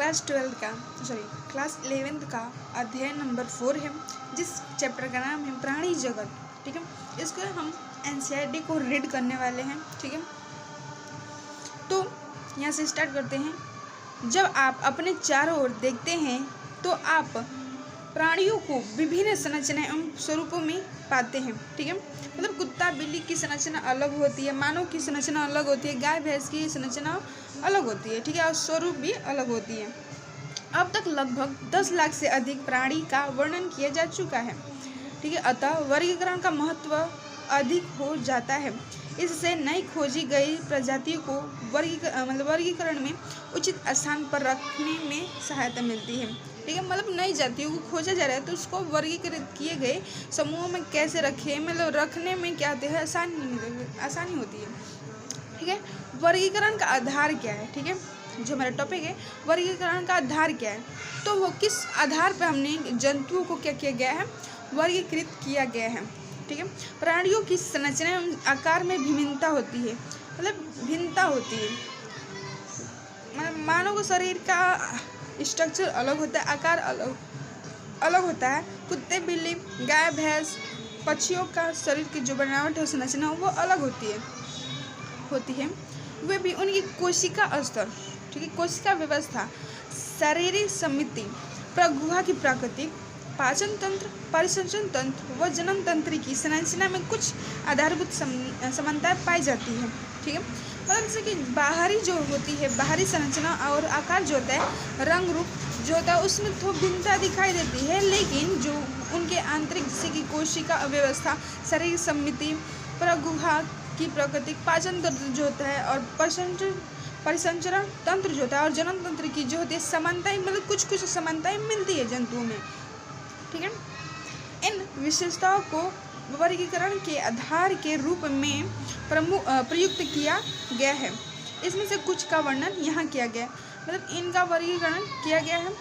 Class 11th का अध्याय number 4 है, जिस चैप्टर का नाम है प्राणी जगत। ठीक है, इसको हम एनसीईआरटी को रीड करने वाले हैं। ठीक है, तो यहाँ से स्टार्ट करते हैं। जब आप अपने चारों ओर देखते हैं तो आप प्राणियों को विभिन्न संरचना एवं स्वरूपों में पाते हैं। ठीक है, मतलब कुत्ता बिल्ली की संरचना अलग होती है, मानव की संरचना अलग होती है, गाय भैंस की संरचना अलग होती है। ठीक है, और स्वरूप भी अलग होती है। अब तक लगभग 10 लाख से अधिक प्राणी का वर्णन किया जा चुका है। ठीक है, अतः वर्गीकरण का महत्व अधिक हो जाता है। इससे नई खोजी गई प्रजातियों को वर्गीकरण में उचित स्थान पर रखने में सहायता मिलती है। ठीक है, मतलब नई जातियों को खोजा जा रहा है तो उसको वर्गीकृत किए गए समूहों में कैसे रखें, मतलब रखने में क्या होता है, आसानी होती है। ठीक है, वर्गीकरण का आधार क्या है। ठीक है, जो हमारा टॉपिक है वर्गीकरण का आधार क्या है, तो वो किस आधार पर हमने जंतुओं को क्या किया गया है, वर्गीकृत किया गया है। ठीक है, प्राणियों की संरचना आकार में भिन्नता होती है, मतलब भिन्नता होती है। मतलब मानव को शरीर का स्ट्रक्चर अलग होता है, आकार अलग होता है। कुत्ते बिल्ली गाय भैंस पक्षियों का शरीर की जो बनावट है संरचना वो अलग होती है। वे भी उनकी कोशिका स्तर, ठीक है, कोशिका व्यवस्था, शारीरिक समिति, प्रगुहा की प्राकृतिक, पाचन तंत्र, परिसंचरण तंत्र व जनन तंत्र की संरचना में कुछ आधारभूत समानताएं पाई जाती है। ठीक है, मतलब जैसे कि बाहरी जो होती है, बाहरी संरचना और आकार जो होता है, रंग रूप जो होता है, उसमें थोड़ी भिन्नता दिखाई देती है, लेकिन जो उनके आंतरिक जैसे कि कोशिका अव्यवस्था, शारीरिक समिति, प्रगुहा की प्राकृतिक, पाचन तंत्र जो होता है और परिसंचरण तंत्र जो होता है और जनन तंत्र की जो होती है समानताएं, मतलब कुछ समानताएं मिलती है जंतुओं में। ठीक है, इन विशेषताओं को वर्गीकरण के आधार के रूप में प्रयुक्त किया गया है। इसमें से कुछ का वर्णन यहाँ किया गया है, मतलब इनका वर्गीकरण किया गया है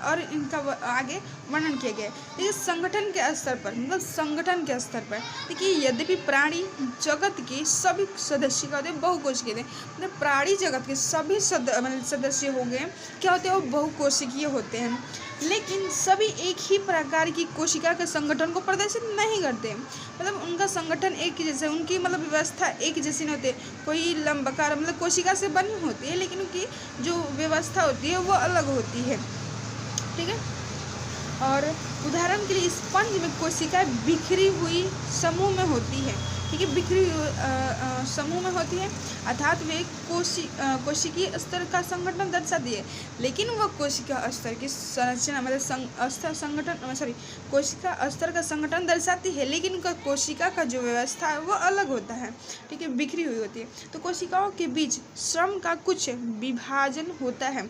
और इनका आगे वर्णन किया गया है। देखिए संगठन के स्तर पर, मतलब संगठन के स्तर पर देखिए, यद्यपि प्राणी जगत के सभी सदस्य का होते हैं बहुकोशिकीय थे, मतलब प्राणी जगत के सभी सदस्य हो गए क्या होते हैं, वो बहुकोशिकीय होते हैं, लेकिन सभी एक ही प्रकार की कोशिका के संगठन को प्रदर्शित नहीं करते। मतलब उनका संगठन एक ही जैसे, उनकी मतलब व्यवस्था एक जैसी नहीं होती। कोई लंबाकार मतलब कोशिका से बनी होती है, लेकिन उनकी जो व्यवस्था होती है वो अलग होती है। ठीक है, और उदाहरण के लिए स्पंज में कोशिकाएं बिखरी हुई समूह में होती है। ठीक है, बिखरी हुई समूह में होती है, अर्थात वे कोशिकीय स्तर का संगठन दर्शाती है, लेकिन वह कोशिका स्तर की संरचना मतलब कोशिका स्तर का संगठन दर्शाती है, लेकिन उनका कोशिका का जो व्यवस्था है वो अलग होता है। ठीक है, बिखरी हुई होती है। तो कोशिकाओं के बीच श्रम का कुछ विभाजन होता है।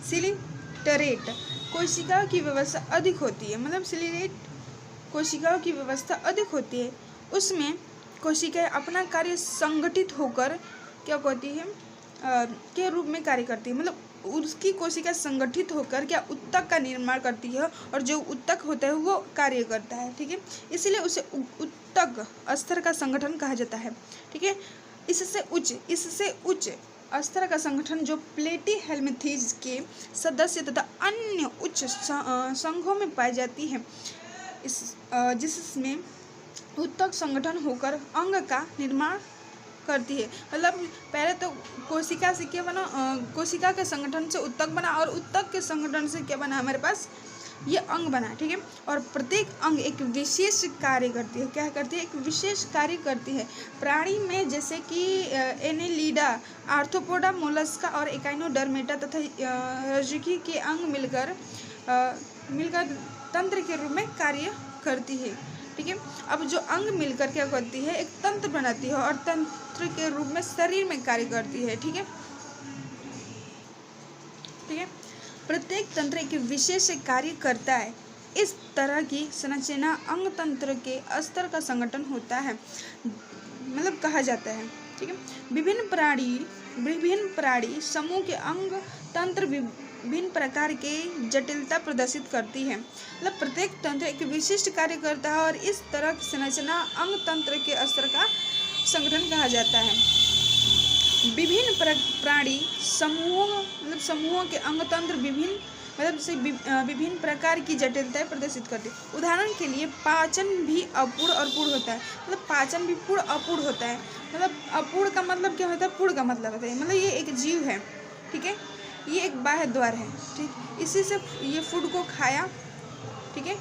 सिलिटरेट कोशिकाओं की व्यवस्था अधिक होती है, मतलब सिलिटरेट कोशिकाओं की व्यवस्था अधिक होती है। उसमें कोशिकाएं अपना कार्य संगठित होकर क्या करती है के रूप में कार्य करती है, मतलब उसकी कोशिका संगठित होकर क्या उत्तक का निर्माण करती है और जो उत्तक होता है वो कार्य करता है। ठीक है, इसलिए उसे उत्तक स्तर का संगठन कहा जाता है। ठीक है, इससे उच्च स्तर का संगठन जो प्लेटीहेल्मिंथेज के सदस्य तथा अन्य उच्च संघों में पाई जाती है, जिसमें उत्तक संगठन होकर अंग का निर्माण करती है। मतलब पहले तो कोशिका से क्या बना, कोशिका के संगठन से उत्तक बना और उत्तक के संगठन से क्या बना, हमारे पास ये अंग बना। ठीक है, और प्रत्येक अंग एक विशेष कार्य करती है। क्या करती है, एक विशेष कार्य करती है। प्राणी में जैसे कि एनेलिडा, आर्थ्रोपोडा, मोलस्का और एकाइनोडर्मेटा तथा रज्जुकी के अंग मिलकर तंत्र के रूप में कार्य करती है। ठीक है, अब जो अंग मिलकर क्या करती है, एक तंत्र बनाती है और तंत्र के रूप में शरीर में कार्य करती है। ठीक है, ठीक है, प्रत्येक तंत्र एक विशेष कार्य करता है। इस तरह की संरचना अंग तंत्र के स्तर का संगठन होता है, मतलब कहा जाता है। ठीक है, विभिन्न प्राणी समूह के अंग तंत्र विभिन्न प्रकार के जटिलता प्रदर्शित करती है, मतलब प्रत्येक तंत्र एक विशिष्ट कार्य करता है और इस तरह की संरचना अंग तंत्र के स्तर का संगठन कहा जाता है। विभिन्न प्राणी समूहों के अंगतंत्र विभिन्न प्रकार की जटिलताएं प्रदर्शित करते हैं। उदाहरण के लिए पाचन भी अपूर्ण और पूर्ण होता है। मतलब पाचन भी पूर्ण अपूर्ण होता है। मतलब अपूर्ण का मतलब क्या होता है, पूर्ण का मतलब होता है मतलब ये एक जीव है, ठीक है, ये एक बाह्य द्वार है, ठीक, इसी से ये फूड को खाया, ठीक है,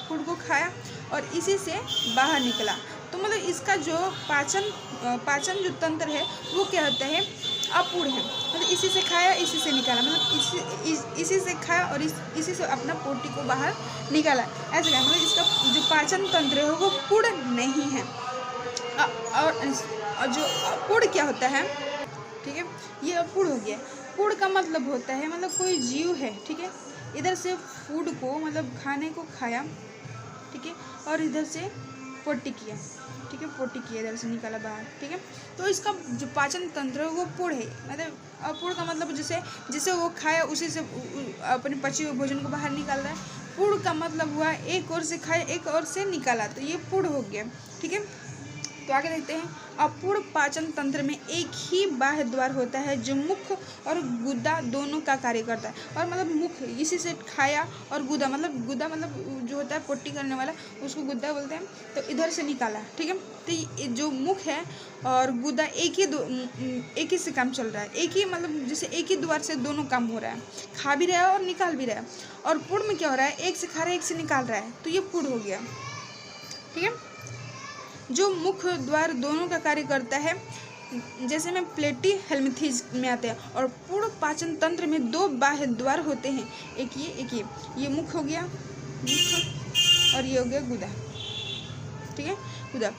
फूड को खाया और इसी से बाहर निकला। तो मतलब इसका जो पाचन जो तंत्र है वो क्या होता है, अपूर्ण है। मतलब इसी से खाया इसी से निकाला, मतलब इसी से खाया और इसी से अपना पोटी को बाहर निकाला, ऐसे क्या, मतलब इसका जो पाचन तंत्र है वो पूर्ण नहीं है। और जो अपूर्ण क्या होता है, ठीक है, ये अपूर्ण हो गया। पूर्ण का मतलब होता है मतलब कोई जीव है, ठीक है, इधर से फूड को मतलब खाने को खाया, ठीक है, और इधर से पोटी किया, ठीक है, पोटी किया, इधर से निकाला बाहर, ठीक है। तो इसका जो पाचन तंत्र है वो पूर्ण है। मतलब अपूर्ण का मतलब जिसे वो खाया उसी से अपने पचे हुए भोजन को बाहर निकाल रहा है। पूर्ण का मतलब हुआ एक ओर से खाया एक ओर से निकाला, तो ये पूर्ण हो गया, ठीक है। तो आगे देखते हैं। अपूर्ण पाचन तंत्र में एक ही बाह्य द्वार होता है जो मुख और गुदा दोनों का कार्य करता है। और मतलब मुख इसी से खाया और गुदा मतलब जो होता है पोटी करने वाला उसको गुदा बोलते हैं। तो इधर से निकाला, ठीक है। तो जो मुख है और गुदा एक ही से काम चल रहा है, एक ही मतलब जैसे एक ही द्वार से दोनों काम हो रहा है, खा भी रहा है और निकाल भी रहा है। और पूर्ण में क्या हो रहा है, एक से खा रहा है एक से निकाल रहा है, तो ये पूर्ण हो गया, ठीक है। जो मुख्य द्वार दोनों का कार्य करता है, जैसे में प्लेटी हेल्मिथीज में आते हैं। और पूर्ण पाचन तंत्र में दो बाह्य द्वार होते हैं, एक ये मुख हो गया, मुख, और ये हो गया गुदा, ठीक है, गुदा।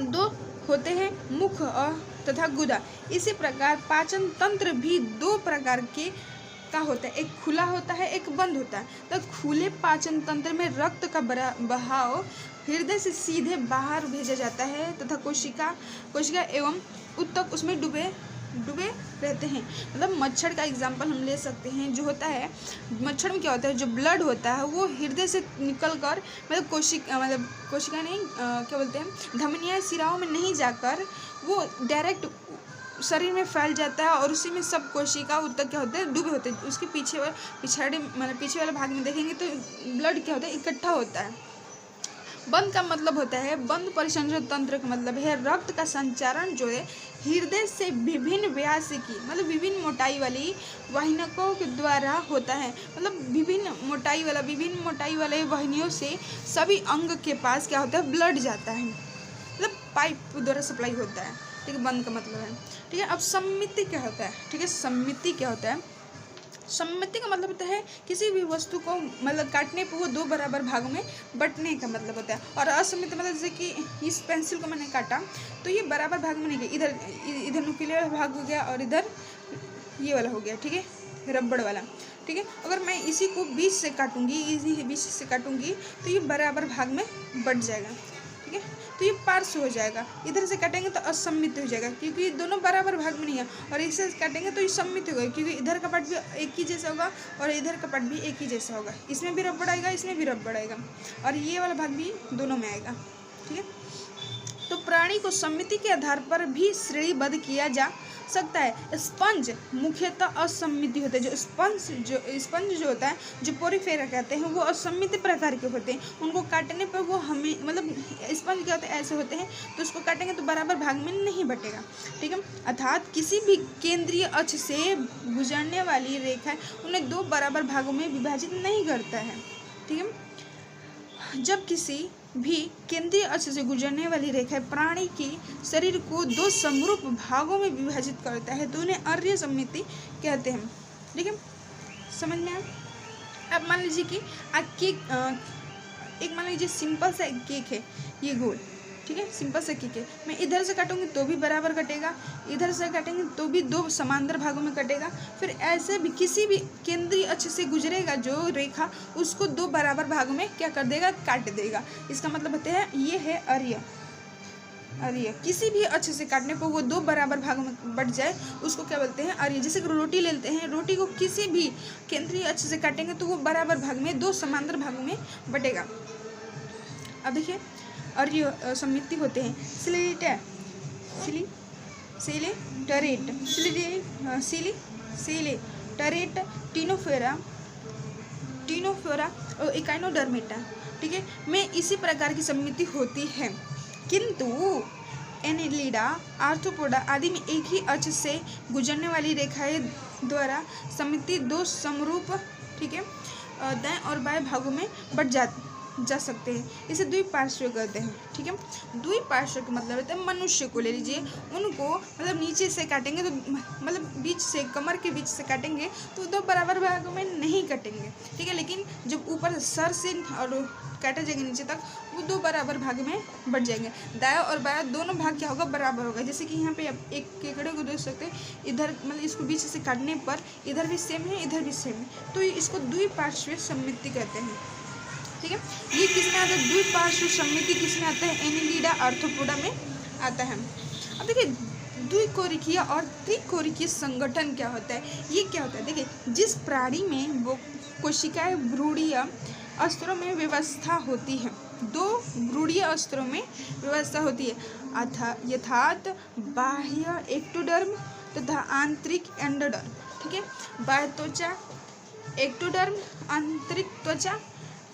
दो होते हैं मुख और तथा गुदा। इसी प्रकार पाचन तंत्र भी दो प्रकार के का होता है, एक खुला होता है एक बंद होता है। तो खुले पाचन तंत्र में रक्त का बहाव हृदय से सीधे बाहर भेजा जाता है तथा कोशिका एवं उत्तक उसमें डूबे रहते हैं। मतलब मच्छर का एग्जाम्पल हम ले सकते हैं। जो होता है मच्छर में क्या होता है, जो ब्लड होता है वो हृदय से निकल कर मतलब कोशिका नहीं क्या बोलते हैं, धमनियाँ शिराओं में नहीं जाकर वो डायरेक्ट शरीर में फैल जाता है और उसी में सब कोशिका उत्तक क्या होते हैं, डूबे होते हैं। उसके पीछे वाले भाग में देखेंगे तो ब्लड क्या होता है, इकट्ठा होता है। बंद का मतलब होता है, बंद परिसंचरण तंत्र का मतलब है रक्त का संचारण जो है हृदय से विभिन्न व्यास की मतलब विभिन्न मोटाई वाली वाहिनियों के द्वारा होता है। मतलब विभिन्न मोटाई वाले वाहिनियों से सभी अंग के पास क्या होता है, ब्लड जाता है, मतलब पाइप द्वारा सप्लाई होता है, ठीक है। बंद का मतलब है, ठीक है। अब सम्मिति क्या होता है, ठीक है। सम्मिति क्या होता है, सम्मिति का मतलब होता है किसी भी वस्तु को मतलब काटने पर वो दो बराबर भागों में बंटने का मतलब होता है। और असम्मित मतलब जैसे कि इस पेंसिल को मैंने काटा तो ये बराबर भाग में नहीं गया, इधर नुकीले वाला भाग हो गया और इधर ये वाला हो गया, ठीक है, रबड़ वाला, ठीक है। अगर मैं इसी को 20 से काटूंगी तो ये बराबर भाग में बंट जाएगा, ठीक है। तो ये पार्श्व हो जाएगा। इधर से काटेंगे तो असम्मित हो जाएगा क्योंकि ये दोनों बराबर भाग में नहीं है। और इससे काटेंगे तो ये सम्मित होगा क्योंकि इधर का पार्ट भी एक ही जैसा होगा और इधर का पार्ट भी एक ही जैसा होगा। इसमें भी रबड़ आएगा, इसमें भी रबड़ आएगा और ये वाला भाग भी दोनों में आएगा, ठीक है। तो प्राणी को सम्मिति के आधार पर भी श्रेणीबद्ध किया जा सकता है। स्पंज मुख्यतः असम्मिति होते हैं। जो स्पंज जो होता है, जो पोरीफेरा कहते हैं, वो असम्मित प्रकार के होते हैं। उनको काटने पर वो हमें मतलब स्पंज क्या होते हैं, ऐसे होते हैं, तो उसको काटेंगे तो बराबर भाग में नहीं बटेगा, ठीक है। अर्थात किसी भी केंद्रीय अक्ष से गुजरने वाली रेखा उन्हें दो बराबर भागों में विभाजित नहीं करता है, ठीक है। जब किसी भी केंद्रीय अक्ष से गुजरने वाली रेखा प्राणी के शरीर को दो समरूप भागों में विभाजित करता है तो उन्हें अर्य सम्मिति कहते हैं, ठीक है। समझ में आया। अब मान लीजिए कि एक मान लीजिए सिंपल सा केक है, ये गोल, ठीक है, सिंपल सा केक है। मैं इधर से काटूंगी तो भी बराबर कटेगा, इधर से काटेंगे तो भी दो समांतर भागों में कटेगा। फिर ऐसे भी किसी भी केंद्रीय अक्ष से गुजरेगा जो रेखा उसको दो बराबर भागों में क्या कर देगा, काट देगा। इसका मतलब होता है ये है अर्य। किसी भी अक्ष से काटने पर वो दो बराबर भागों में बट जाए उसको क्या बोलते हैं, अर्य। जैसे कि रोटी लेते हैं, रोटी को किसी भी केंद्रीय अक्ष से काटेंगे तो वो बराबर भाग में दो समांतर भागों में बटेगा। अब देखिए अर्य सम्मिति होते हैं सिलेटरेट, सिलेटरेट, टिनोफोरा और इकाइनोडर्मेटा, ठीक है, में इसी प्रकार की समिति होती है, किंतु एनेलिडा, आर्थ्रोपोडा आदि में एक ही अक्ष से गुजरने वाली रेखाएं द्वारा समिति दो समरूप, ठीक है, दाएं और बाएं भागों में बट जा सकते हैं। इसे द्विपार्श्व कहते हैं, ठीक है। द्विपार्श्व का मतलब होता है, मनुष्य को ले लीजिए, उनको मतलब नीचे से काटेंगे तो मतलब बीच से, कमर के बीच से काटेंगे तो दो बराबर भागों में नहीं कटेंगे, ठीक है, लेकिन जब ऊपर सर से और काटे जाएंगे नीचे तक, वो दो बराबर भाग में बढ़ जाएंगे। दायां और बायां दोनों भाग क्या होगा, बराबर होगा। जैसे कि यहाँ पे आप एक केकड़े को देख सकते हैं, इधर मतलब इसको बीच से काटने पर इधर भी सेम है, इधर भी सेम है, तो इसको द्विपार्श्वीय समिति कहते हैं, ठीक है। ये किस में आता है, द्विपार्श्व समिति किस में आता है, एनेलिडा, आर्थ्रोपोडा में आता है। अब देखिए द्विकोरिकीय और त्रिकोरिकीय संगठन क्या होता है, ये क्या होता है, देखिए जिस प्राणी में वो कोशिकाएं भ्रूणीय अस्तरों में व्यवस्था होती है, दो भ्रूणीय अस्तरों में व्यवस्था होती है, यथात बाह्य एक्टोडर्म तथा आंतरिक एंडोडर्म, ठीक है। बाह्य त्वचा एक्टोडर्म, आंतरिक त्वचा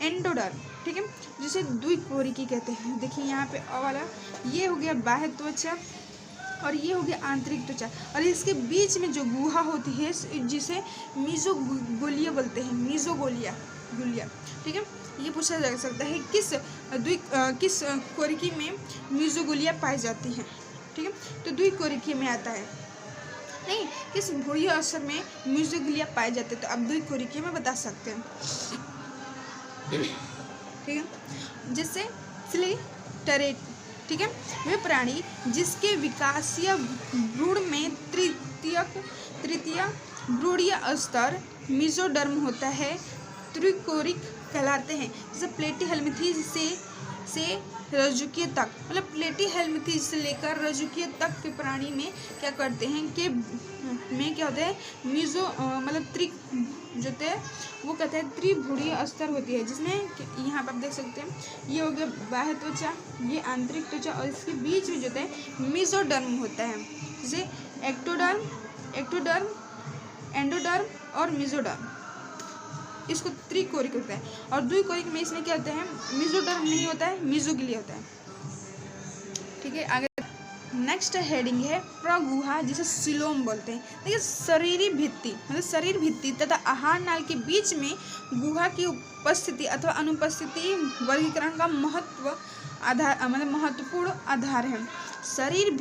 एंडोडर्म, ठीक है, जिसे द्विकोरिकी कहते हैं। देखिए यहाँ पे वाला ये हो गया बाह्य त्वचा और ये हो गया आंतरिक त्वचा, और इसके बीच में जो गुहा होती है जिसे मीजोगोलिया बोलते हैं, मीजोगोलिया, ठीक है। ये पूछा जा सकता है किस कोरिकी में मीजोगोलिया पाई जाती है, ठीक है, तो द्विकोरिकी में आता है। नहीं, किस भ्रूणीय अस्तर में मीजोगोलिया पाए जाते हैं, तो आप द्विकोरिकी में बता सकते हैं, ठीक है। जिससे सिलेटरेट, ठीक है, वे प्राणी जिसके विकासीय भ्रूण में तृतीय भ्रूणीय स्तर मीजोडर्म होता है, त्रिकोरिक कहलाते हैं। जैसे प्लेटीहेल्मिन्थीज से रजुकीय तक, मतलब प्लेटीहेल्मिन्थीज से लेकर रजुकीय तक के प्राणी में क्या करते हैं कि में क्या होता है, मतलब जो होते हैं वो कहते हैं त्रिभ्रूणीय स्तर होती है, जिसमें यहाँ पर आप देख सकते हैं ये हो गया बाह्य त्वचा, ये आंतरिक त्वचा, और इसके बीच में जो होता है मीजोडर्म होता है, जैसे एक्टोडर्म, एंडोडर्म और मीजोडर्म, इसको त्रिकोरिक होता है। और द्विकोरिक में इसमें क्या होता है, मीजोडर्म नहीं होता है, मीजोग्लिया होता है, ठीक है। आगे नेक्स्ट हेडिंग है प्रगुहा, जिसे सिलोम बोलते हैं। देखिए शरीरी भित्ति मतलब शरीर भित्ति तथा आहार नाल के बीच में गुहा की उपस्थिति अथवा अनुपस्थिति वर्गीकरण का महत्वपूर्ण आधार है। शरीर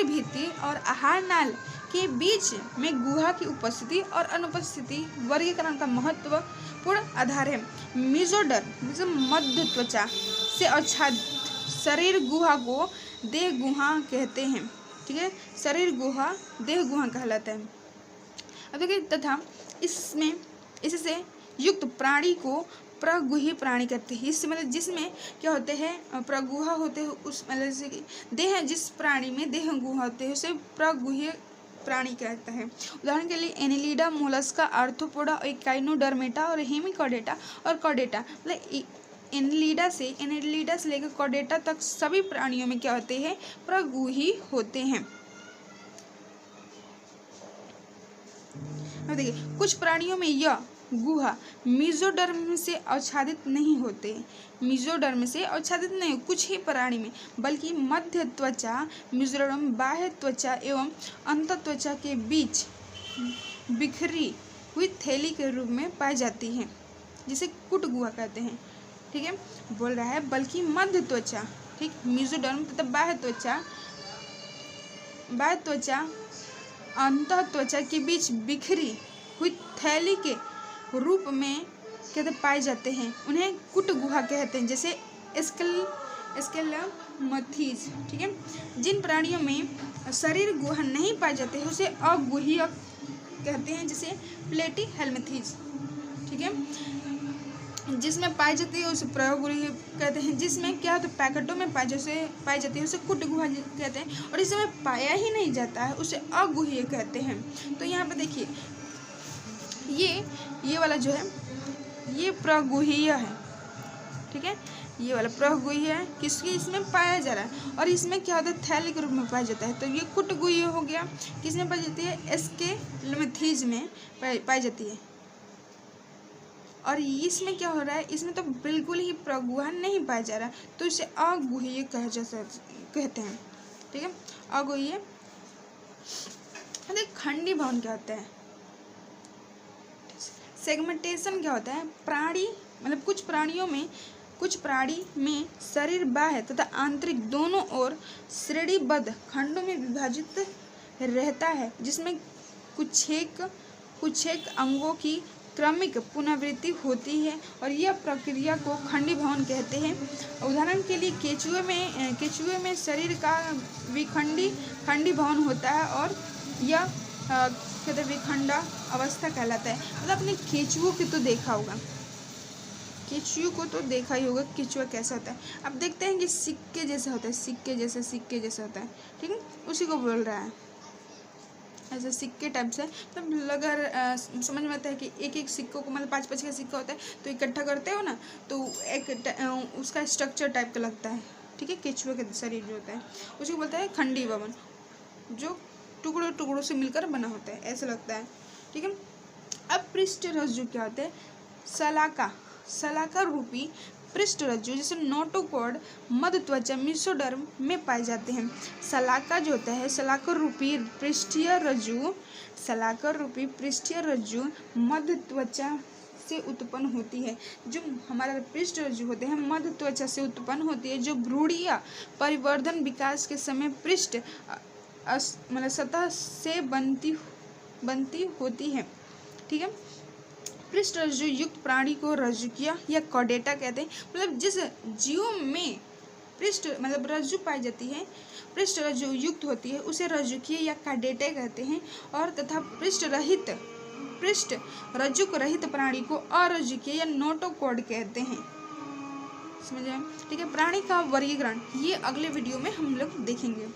भित्ति और आहार नाल के बीच में गुहा की उपस्थिति और अनुपस्थिति वर्गीकरण का महत्वपूर्ण आधार है। मीजोडर्म जैसे मध्य त्वचा से आच्छादित शरीर गुहा को देह गुहा कहते हैं, ठीक है। शरीर गुहा देह गुहा कहलाता है। अब देखिए तथा इससे युक्त प्राणी को प्रगुही प्राणी कहते हैं। इससे मतलब जिसमें क्या होते हैं, प्रगुहा होते हैं, उस मतलब जैसे देह, जिस प्राणी में देह गुहा होते हैं उसे प्रगुही प्राणी कहता है। उदाहरण के लिए एनेलिडा, मोलस्का, आर्थ्रोपोडा, इकाइनोडर्मेटा और हेमिकॉर्डेटा और कॉर्डेटा, मतलब एनेलिडा से लेकर कॉर्डेटा तक सभी प्राणियों में क्या होते हैं, प्रगुही होते हैं। अब देखिए कुछ प्राणियों में यह गुहा मीजोडर्म से आच्छादित नहीं होते, कुछ ही प्राणी में, बल्कि मध्य त्वचा, मीजोडर्म, बाह्य त्वचा एवं अंत त्वचा के बीच बिखरी हुई थैली के रूप में पाई जाती है, जिसे कुट गुहा कहते हैं, ठीक है। बोल रहा है बल्कि मध्य त्वचा, ठीक, मीजोडर्म तथा बाह्य त्वचा अंत त्वचा के बीच बिखरी हुई थैली के रूप में कहते पाए जाते हैं, उन्हें कुट गुहा कहते हैं। जैसे स्केलेमथीज, ठीक है। जिन प्राणियों में शरीर गुहा नहीं पाए जाते हैं उसे अगुहीय कहते हैं, जैसे प्लेटीहेल्मिन्थीज, ठीक है। जिसमें पाई जाती है उसे प्रगुहीय कहते हैं। जिसमें क्या होता है पैकेटों में पाई जाती है उसे कुट गुहा कहते हैं, और इसमें पाया ही नहीं जाता है उसे अगुहीय कहते हैं। तो यहाँ पे देखिए ये वाला जो है ये प्रगुहीय है, ठीक है। ये वाला प्रगुह्य है किसकी इसमें पाया जा रहा है, और इसमें क्या होता है थैलिक रूप में पाया जाता है। तो ये कुटगुह्य हो गया, किसमें पाई जाती है एस्केलेमेंथीज में पाई जाती है। और इसमें क्या हो रहा है, इसमें तो बिल्कुल ही प्रगुह्य नहीं पाया जा रहा, तो इसे अगुह्य कहते हैं। ठीक है, अगुह्य। खंडी भवन क्या होता है, सेगमेंटेशन क्या होता है, प्राणी मतलब कुछ प्राणी में शरीर बाह्य तथा आंतरिक दोनों ओर श्रेणीबद्ध खंडों में विभाजित रहता है, जिसमें कुछ एक अंगों की क्रमिक पुनरावृत्ति होती है, और यह प्रक्रिया को खंडी भवन कहते हैं। उदाहरण के लिए केचुए में शरीर का खंडी भवन होता है, और यह कहते विखंडा अवस्था कहलाता है। मतलब अपने केचुओं को तो देखा होगा, केचुओं को तो देखा ही होगा केचुआ कैसा होता है। अब देखते हैं कि सिक्के जैसा होता है, सिक्के जैसा होता है। ठीक है, उसी को बोल रहा है, ऐसे सिक्के टाइप से। मतलब अगर समझ में आता है कि एक सिक्कों को मतलब 5 का सिक्का होता है तो इकट्ठा करते हो ना, तो एक उसका स्ट्रक्चर टाइप का लगता है। ठीक है, केचुए का शरीर जो होता है उसी को बोलता है खंडी भवन, जो टुकड़ों से मिलकर बना होता है, ऐसा लगता है। ठीक है, अब पृष्ठ रज्जु क्या होता है, शलाका रूपी पृष्ठ रज्जु जैसे नोटोकॉर्ड, मध्य त्वचा, मेसोडर्म में पाए जाते हैं। शलाका जो होता है, शलाका रूपी पृष्ठीय रज्जु मध्य त्वचा से उत्पन्न होती है। जो हमारा पृष्ठ रज्जु होते हैं मध्य त्वचा से उत्पन्न होती है, जो भ्रूणीय परिवर्धन विकास के समय पृष्ठ मतलब सतह से बनती होती है। ठीक है, पृष्ठ रज्जु युक्त प्राणी को रज्जुकीय या कॉर्डेटा कहते हैं। मतलब जिस जीव में पृष्ठ मतलब रज्जु पाई जाती है, पृष्ठ रज्जु युक्त होती है, उसे रज्जुकीय या कॉर्डेटा कहते हैं। और तथा पृष्ठ रज्जु रहित प्राणी को अरज्जुकीय या नोटोकॉर्ड कहते हैं। समझ आए? ठीक है, प्राणी का वर्गीकरण ये अगले वीडियो में हम लोग देखेंगे।